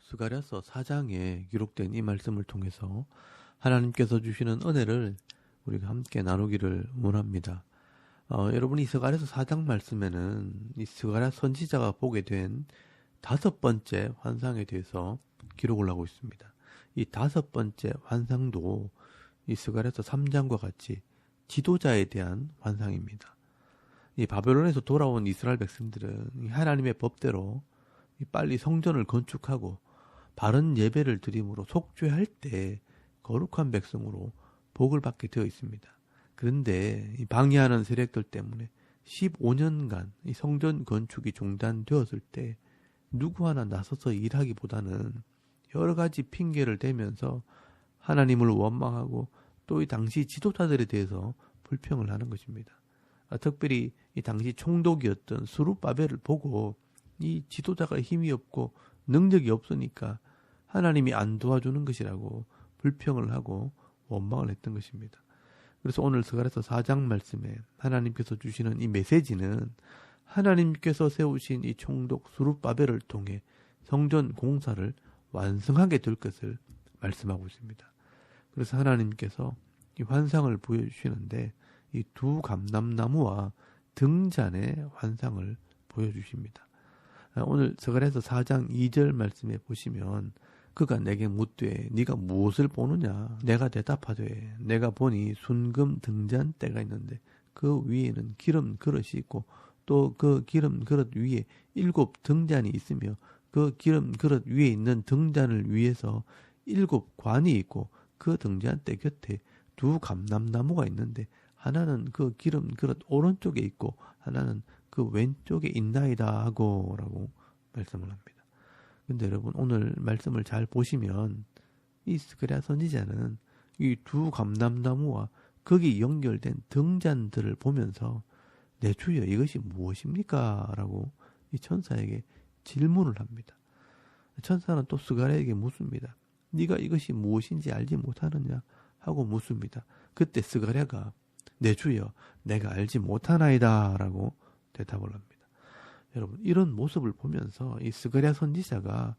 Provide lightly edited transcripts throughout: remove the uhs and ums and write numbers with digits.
스가랴서 4장에 기록된 이 말씀을 통해서 하나님께서 주시는 은혜를 우리가 함께 나누기를 원합니다. 여러분이 스가랴서 4장 말씀에는 이 스가랴 선지자가 보게 된 5번째 환상에 대해서 기록을 하고 있습니다. 이 5번째 환상도 이 스가랴서 3장과 같이 지도자에 대한 환상입니다. 이 바벨론에서 돌아온 이스라엘 백성들은 하나님의 법대로 빨리 성전을 건축하고 바른 예배를 드림으로 속죄할 때 거룩한 백성으로 복을 받게 되어 있습니다. 그런데 이 방해하는 세력들 때문에 15년간 이 성전 건축이 중단되었을 때 누구 하나 나서서 일하기보다는 여러 가지 핑계를 대면서 하나님을 원망하고 또 이 당시 지도자들에 대해서 불평을 하는 것입니다. 특별히 이 당시 총독이었던 스룹바벨을 보고 이 지도자가 힘이 없고 능력이 없으니까 하나님이 안 도와주는 것이라고 불평을 하고 원망을 했던 것입니다. 그래서 오늘 스가랴서 4장 말씀에 하나님께서 주시는 이 메시지는 하나님께서 세우신 이 총독 스룹바벨을 통해 성전 공사를 완성하게 될 것을 말씀하고 있습니다. 그래서 하나님께서 이 환상을 보여주시는데 이 두 감람나무와 등잔의 환상을 보여주십니다. 오늘 스가랴서 4장 2절 말씀에 보시면 그가 내게 묻되 네가 무엇을 보느냐? 내가 대답하되 내가 보니 순금 등잔대가 있는데 그 위에는 기름 그릇이 있고 또 그 기름 그릇 위에 7 등잔이 있으며 그 기름 그릇 위에 있는 등잔을 위해서 7 관이 있고 그 등잔대 곁에 두 감람나무가 있는데 하나는 그 기름 그릇 오른쪽에 있고 하나는 그 왼쪽에 있나이다 하고 라고 말씀을 합니다. 근데 여러분 오늘 말씀을 잘 보시면 이 스가랴 선지자는 이 두 감람나무와 거기 연결된 등잔들을 보면서 내 주여 이것이 무엇입니까? 라고 이 천사에게 질문을 합니다. 천사는 또 스가랴에게 묻습니다. 네가 이것이 무엇인지 알지 못하느냐? 하고 묻습니다. 그때 스가랴가 내 주여 내가 알지 못하나이다 라고 대답을 합니다. 여러분 이런 모습을 보면서 이 스가랴 선지자가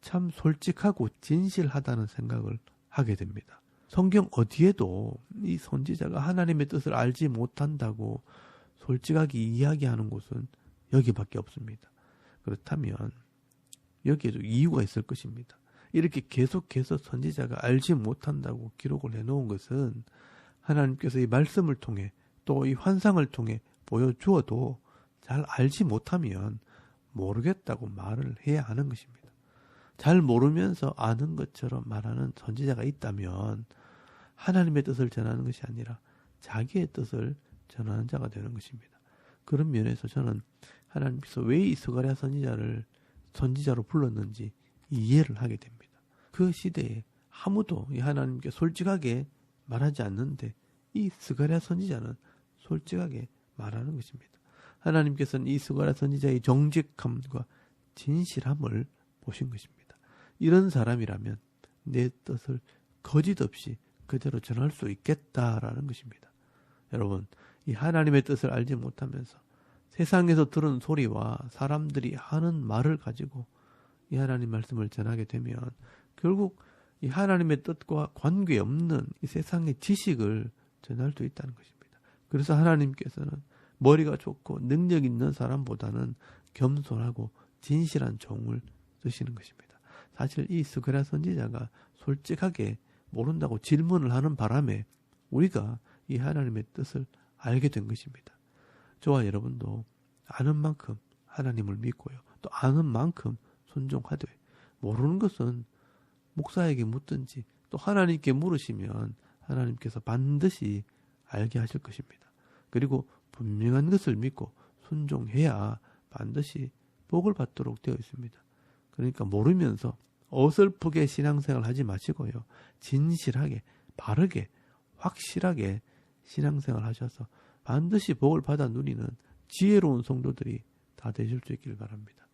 참 솔직하고 진실하다는 생각을 하게 됩니다. 성경 어디에도 이 선지자가 하나님의 뜻을 알지 못한다고 솔직하게 이야기하는 곳은 여기밖에 없습니다. 그렇다면 여기에도 이유가 있을 것입니다. 이렇게 계속해서 선지자가 알지 못한다고 기록을 해놓은 것은 하나님께서 이 말씀을 통해 또 이 환상을 통해 보여주어도 잘 알지 못하면 모르겠다고 말을 해야 하는 것입니다. 잘 모르면서 아는 것처럼 말하는 선지자가 있다면 하나님의 뜻을 전하는 것이 아니라 자기의 뜻을 전하는 자가 되는 것입니다. 그런 면에서 저는 하나님께서 왜 이 스가랴 선지자를 선지자로 불렀는지 이해를 하게 됩니다. 그 시대에 아무도 이 하나님께 솔직하게 말하지 않는데 이 스가랴 선지자는 솔직하게 말하는 것입니다. 하나님께서는 이 스가랴 선지자의 정직함과 진실함을 보신 것입니다. 이런 사람이라면 내 뜻을 거짓 없이 그대로 전할 수 있겠다라는 것입니다. 여러분, 이 하나님의 뜻을 알지 못하면서 세상에서 들은 소리와 사람들이 하는 말을 가지고 이 하나님 말씀을 전하게 되면 결국 이 하나님의 뜻과 관계없는 이 세상의 지식을 전할 수 있다는 것입니다. 그래서 하나님께서는 머리가 좋고 능력 있는 사람보다는 겸손하고 진실한 종을 쓰시는 것입니다. 사실 이 스가랴 선지자가 솔직하게 모른다고 질문을 하는 바람에 우리가 이 하나님의 뜻을 알게 된 것입니다. 저와 여러분도 아는 만큼 하나님을 믿고요. 또 아는 만큼 순종하되 모르는 것은 목사에게 묻든지 또 하나님께 물으시면 하나님께서 반드시 알게 하실 것입니다. 그리고 분명한 것을 믿고 순종해야 반드시 복을 받도록 되어 있습니다. 그러니까 모르면서 어설프게 신앙생활 하지 마시고요. 진실하게, 바르게, 확실하게 신앙생활 하셔서 반드시 복을 받아 누리는 지혜로운 성도들이 다 되실 수 있길 바랍니다.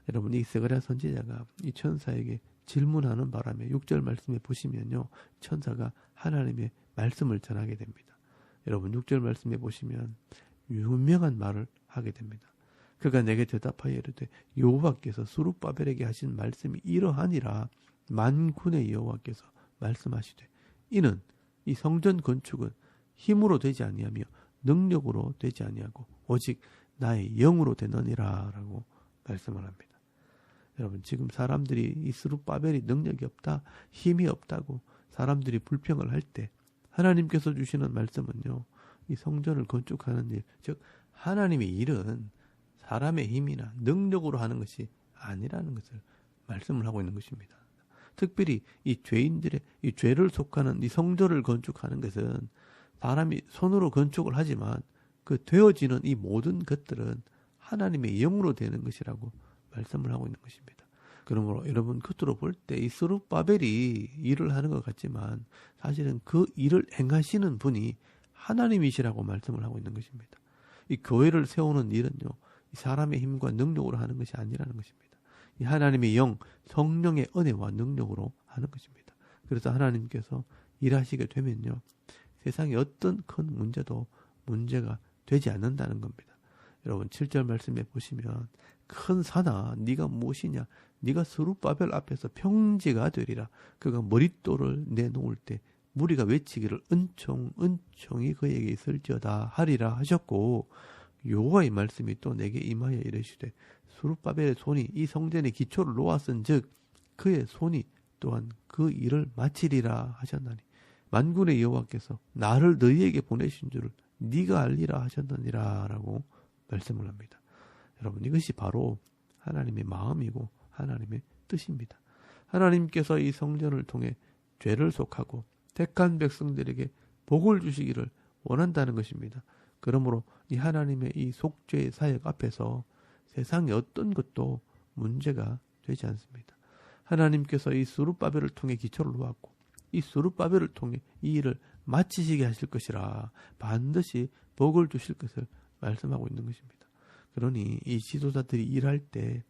여러분 이 스가랴 선지자가 이 천사에게 질문하는 바람에 6절 말씀에 보시면요. 천사가 하나님의 말씀을 전하게 됩니다. 여러분 6절 말씀에 보시면 유명한 말을 하게 됩니다. 그가 내게 대답하여 이르되 여호와께서 스룹바벨에게 하신 말씀이 이러하니라. 만군의 여호와께서 말씀하시되 이는 이 성전 건축은 힘으로 되지 아니하며 능력으로 되지 아니하고 오직 나의 영으로 되느니라 라고 말씀을 합니다. 여러분, 지금 사람들이 이 스룹바벨이 능력이 없다, 힘이 없다고 사람들이 불평을 할 때 하나님께서 주시는 말씀은요, 이 성전을 건축하는 일, 즉 하나님의 일은 사람의 힘이나 능력으로 하는 것이 아니라는 것을 말씀을 하고 있는 것입니다. 특별히 이 죄인들의 이 죄를 속하는 이 성전을 건축하는 것은 사람이 손으로 건축을 하지만 그 되어지는 이 모든 것들은 하나님의 영으로 되는 것이라고 말씀을 하고 있는 것입니다. 그러므로 여러분, 겉으로 볼 때 이 스룹바벨이 일을 하는 것 같지만 사실은 그 일을 행하시는 분이 하나님이시라고 말씀을 하고 있는 것입니다. 이 교회를 세우는 일은요, 사람의 힘과 능력으로 하는 것이 아니라는 것입니다. 이 하나님의 영, 성령의 은혜와 능력으로 하는 것입니다. 그래서 하나님께서 일하시게 되면요, 세상에 어떤 큰 문제도 문제가 되지 않는다는 겁니다. 여러분, 7절 말씀에 보시면 큰 산아 네가 무엇이냐, 네가 스룹바벨 앞에서 평지가 되리라. 그가 머릿돌을 내놓을 때 무리가 외치기를 은총이 그에게 있을지어다 하리라 하셨고, 여호와의 말씀이 또 내게 임하여 이르시되 스룹바벨의 손이 이 성전의 기초를 놓았은즉 그의 손이 또한 그 일을 마치리라 하셨나니 만군의 여호와께서 나를 너희에게 보내신 줄을 네가 알리라 하셨느니라 라고 말씀을 합니다. 여러분, 이것이 바로 하나님의 마음이고 하나님의 뜻입니다. 하나님께서 이 성전을 통해 죄를 속하고 택한 백성들에게 복을 주시기를 원한다는 것입니다. 그러므로 이 하나님의 이 속죄의 사역 앞에서 세상의 어떤 것도 문제가 되지 않습니다. 하나님께서 이 스룹바벨을 통해 기초를 놓았고 이 스룹바벨을 통해 이 일을 마치시게 하실 것이라 반드시 복을 주실 것을 말씀하고 있는 것입니다. 그러니 이 지도자들이 일할 때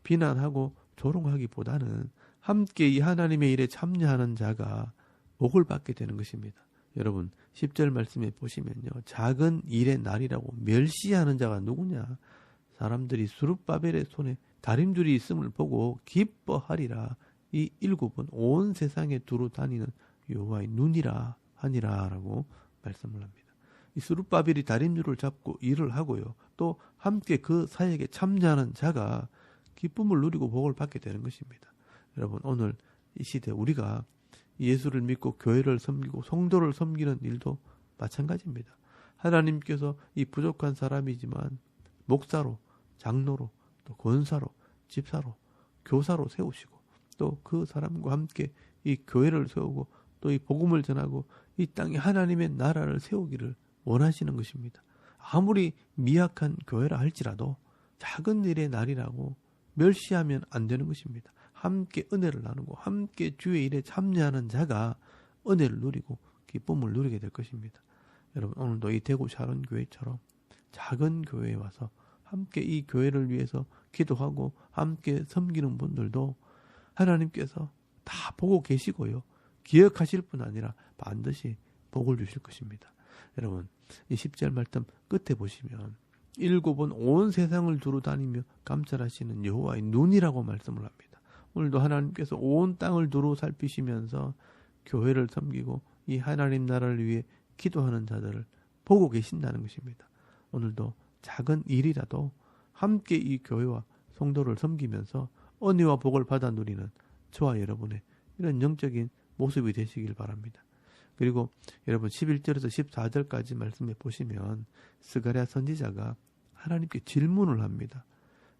비난하고 조롱하기보다는 함께 이 하나님의 일에 참여하는 자가 복을 받게 되는 것입니다. 여러분, 10절 말씀에 보시면요, 작은 일의 날이라고 멸시하는 자가 누구냐? 사람들이 스룹바벨의 손에 다림줄이 있음을 보고 기뻐하리라. 이 일곱은 온 세상에 두루 다니는 여호와의 눈이라 하니라 라고 말씀을 합니다. 이 스룹바벨이 다림줄을 잡고 일을 하고요, 또 함께 그 사역에 참여하는 자가 기쁨을 누리고 복을 받게 되는 것입니다. 여러분, 오늘 이 시대 우리가 예수를 믿고 교회를 섬기고 성도를 섬기는 일도 마찬가지입니다. 하나님께서 이 부족한 사람이지만 목사로, 장로로, 또 권사로, 집사로, 교사로 세우시고 또 그 사람과 함께 이 교회를 세우고 또 이 복음을 전하고 이 땅에 하나님의 나라를 세우기를 원하시는 것입니다. 아무리 미약한 교회라 할지라도 작은 일의 날이라고 멸시하면 안 되는 것입니다. 함께 은혜를 나누고 함께 주의 일에 참여하는 자가 은혜를 누리고 기쁨을 누리게 될 것입니다. 여러분, 오늘도 이 대구 샤론 교회처럼 작은 교회에 와서 함께 이 교회를 위해서 기도하고 함께 섬기는 분들도 하나님께서 다 보고 계시고요, 기억하실 뿐 아니라 반드시 복을 주실 것입니다. 여러분, 이 10절 말씀 끝에 보시면 일곱은 온 세상을 두루 다니며 감찰하시는 여호와의 눈이라고 말씀을 합니다. 오늘도 하나님께서 온 땅을 두루 살피시면서 교회를 섬기고 이 하나님 나라를 위해 기도하는 자들을 보고 계신다는 것입니다. 오늘도 작은 일이라도 함께 이 교회와 성도를 섬기면서 은혜와 복을 받아 누리는 저와 여러분의 이런 영적인 모습이 되시길 바랍니다. 그리고 여러분, 11절에서 14절까지 말씀해 보시면 스가랴 선지자가 하나님께 질문을 합니다.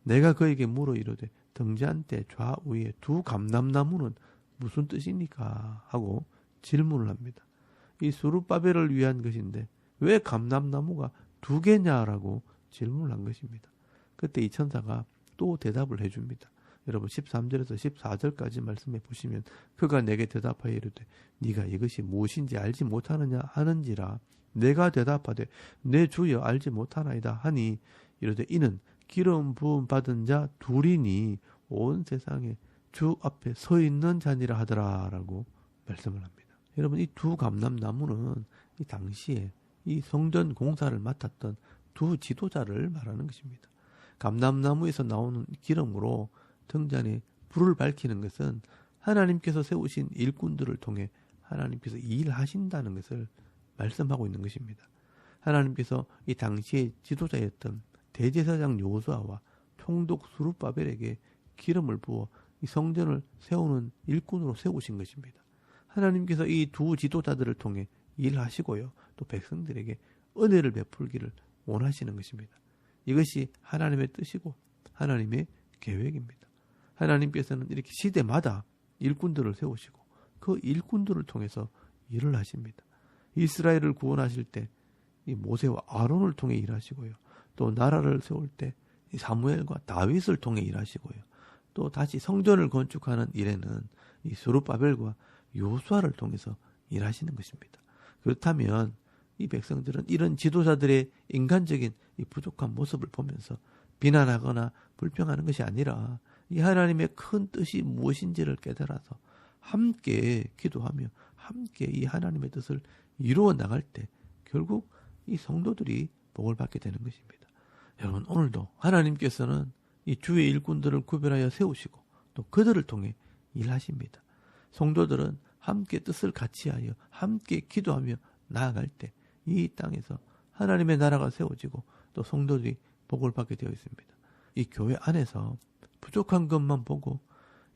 내가 그에게 물어 이르되 등잔대 좌우에 두 감람나무는 무슨 뜻입니까? 하고 질문을 합니다. 이 스룹바벨을 위한 것인데 왜 감람나무가 두 개냐라고 질문을 한 것입니다. 그때 이 천사가 또 대답을 해줍니다. 여러분, 13절에서 14절까지 말씀해 보시면 그가 내게 대답하여 이르되 네가 이것이 무엇인지 알지 못하느냐 하는지라 내가 대답하되 내 주여 알지 못하나이다 하니 이르되 이는 기름 부음 받은 자 둘이니 온 세상에 주 앞에 서 있는 자니라 하더라라고 말씀을 합니다. 여러분, 이 두 감람나무는 이 당시에 이 성전 공사를 맡았던 두 지도자를 말하는 것입니다. 감람나무에서 나오는 기름으로 등잔에 불을 밝히는 것은 하나님께서 세우신 일꾼들을 통해 하나님께서 일하신다는 것을 말씀하고 있는 것입니다. 하나님께서 이 당시의 지도자였던 대제사장 여호수아와 총독 스룹바벨에게 기름을 부어 이 성전을 세우는 일꾼으로 세우신 것입니다. 하나님께서 이 두 지도자들을 통해 일하시고요. 또 백성들에게 은혜를 베풀기를 원하시는 것입니다. 이것이 하나님의 뜻이고 하나님의 계획입니다. 하나님께서는 이렇게 시대마다 일꾼들을 세우시고 그 일꾼들을 통해서 일을 하십니다. 이스라엘을 구원하실 때 이 모세와 아론을 통해 일하시고요. 또 나라를 세울 때 이 사무엘과 다윗을 통해 일하시고요. 또 다시 성전을 건축하는 일에는 이 스룹바벨과 요수아를 통해서 일하시는 것입니다. 그렇다면 이 백성들은 이런 지도자들의 인간적인 이 부족한 모습을 보면서 비난하거나 불평하는 것이 아니라 이 하나님의 큰 뜻이 무엇인지를 깨달아서 함께 기도하며 함께 이 하나님의 뜻을 이루어 나갈 때 결국 이 성도들이 복을 받게 되는 것입니다. 여러분, 오늘도 하나님께서는 이 주의 일꾼들을 구별하여 세우시고 또 그들을 통해 일하십니다. 성도들은 함께 뜻을 같이하여 함께 기도하며 나아갈 때 이 땅에서 하나님의 나라가 세워지고 또 성도들이 복을 받게 되어 있습니다. 이 교회 안에서 부족한 것만 보고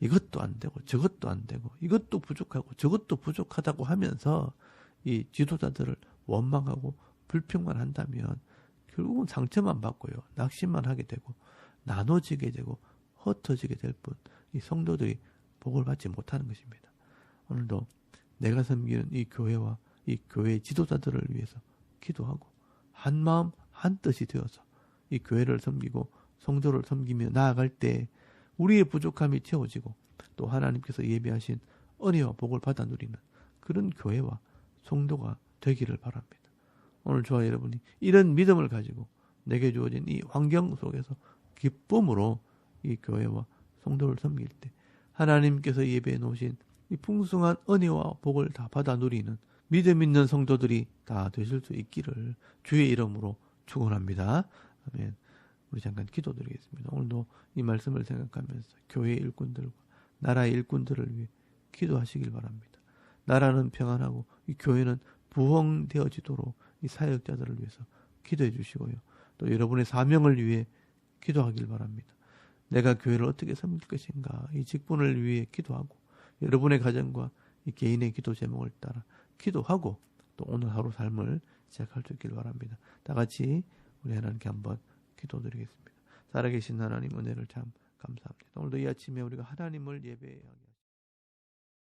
이것도 안 되고 저것도 안 되고 이것도 부족하고 저것도 부족하다고 하면서 이 지도자들을 원망하고 불평만 한다면 결국은 상처만 받고요. 낙심만 하게 되고 나눠지게 되고 흩어지게 될 뿐 이 성도들이 복을 받지 못하는 것입니다. 오늘도 내가 섬기는 이 교회와 이 교회의 지도자들을 위해서 기도하고 한 마음 한 뜻이 되어서 이 교회를 섬기고 성도를 섬기며 나아갈 때 우리의 부족함이 채워지고 또 하나님께서 예비하신 은혜와 복을 받아 누리는 그런 교회와 성도가 되기를 바랍니다. 오늘 저와 여러분이 이런 믿음을 가지고 내게 주어진 이 환경 속에서 기쁨으로 이 교회와 성도를 섬길 때 하나님께서 예배해 놓으신 이 풍성한 은혜와 복을 다 받아 누리는 믿음 있는 성도들이 다 되실 수 있기를 주의 이름으로 축원합니다. 아멘. 우리 잠깐 기도드리겠습니다. 오늘도 이 말씀을 생각하면서 교회의 일꾼들과 나라의 일꾼들을 위해 기도하시길 바랍니다. 나라는 평안하고 이 교회는 부흥되어지도록 이 사역자들을 위해서 기도해 주시고요. 또 여러분의 사명을 위해 기도하길 바랍니다. 내가 교회를 어떻게 섬길 것인가 이 직분을 위해 기도하고 여러분의 가정과 이 개인의 기도 제목을 따라 기도하고 또 오늘 하루 삶을 시작할 수 있길 바랍니다. 다 같이 우리 하나님께 한번 기도드리겠습니다. 살아계신 하나님 은혜를 참 감사합니다. 오늘도 이 아침에 우리가 하나님을 예배하게